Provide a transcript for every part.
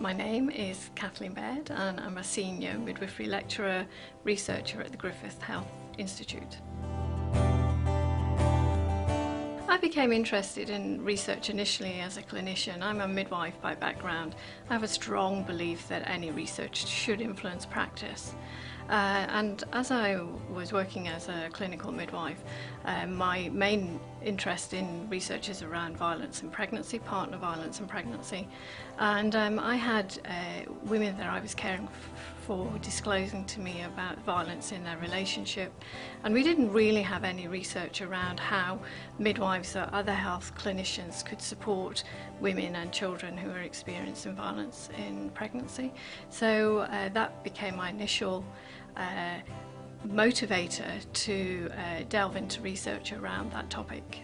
My name is Kathleen Baird and I'm a senior midwifery lecturer researcher at the Griffith Health Institute. I became interested in research initially as a clinician. I'm a midwife by background. I have a strong belief that any research should influence practice. And as I was working as a clinical midwife, my main interest in research is around violence in pregnancy, partner violence in pregnancy. And I had women that I was caring for disclosing to me about violence in their relationship. And we didn't really have any research around how midwives or other health clinicians could support women and children who are experiencing violence in pregnancy. So that became my initial motivator to delve into research around that topic.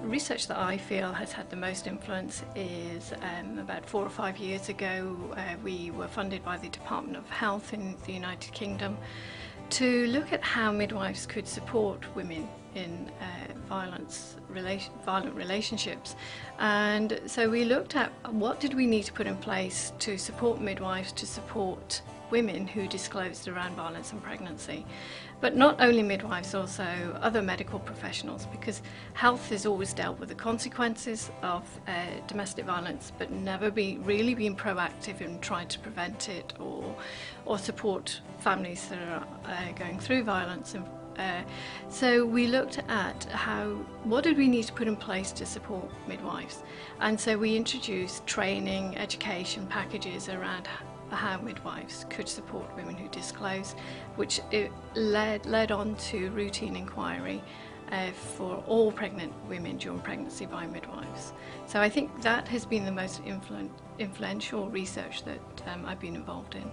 Research that I feel has had the most influence is about 4 or 5 years ago we were funded by the Department of Health in the United Kingdom to look at how midwives could support women in violent relationships. And so we looked at what did we need to put in place to support midwives, to support women who disclosed around violence and pregnancy. But not only midwives, also other medical professionals, because health has always dealt with the consequences of domestic violence, but never really been proactive in trying to prevent it or support families that are going through violence. So we looked at what did we need to put in place to support midwives, and so we introduced training, education packages around how midwives could support women who disclose, which it led on to routine inquiry for all pregnant women during pregnancy by midwives. So I think that has been the most influential research that I've been involved in.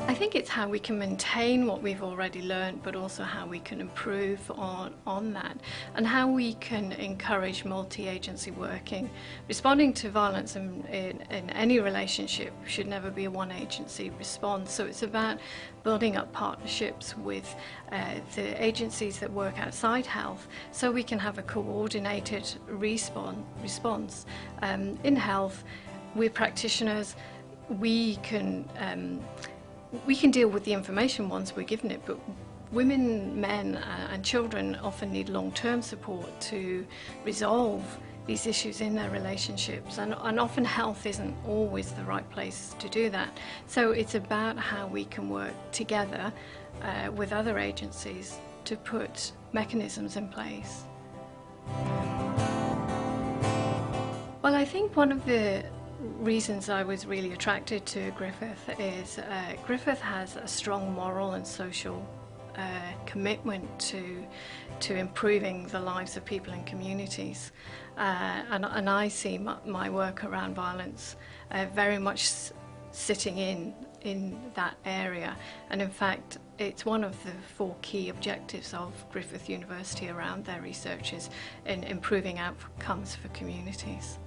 I think it's how we can maintain what we've already learned, but also how we can improve on that, and how we can encourage multi-agency working. Responding to violence in any relationship should never be a one-agency response, so it's about building up partnerships with the agencies that work outside health, so we can have a coordinated response. In health, we're practitioners, we can deal with the information once we're given it, but women, men and children often need long-term support to resolve these issues in their relationships, and often health isn't always the right place to do that. So it's about how we can work together with other agencies to put mechanisms in place. Well, I think one of the reasons I was really attracted to Griffith is Griffith has a strong moral and social commitment to improving the lives of people in communities, and I see my work around violence very much sitting in that area, and in fact it's one of the 4 key objectives of Griffith University around their research is in improving outcomes for communities.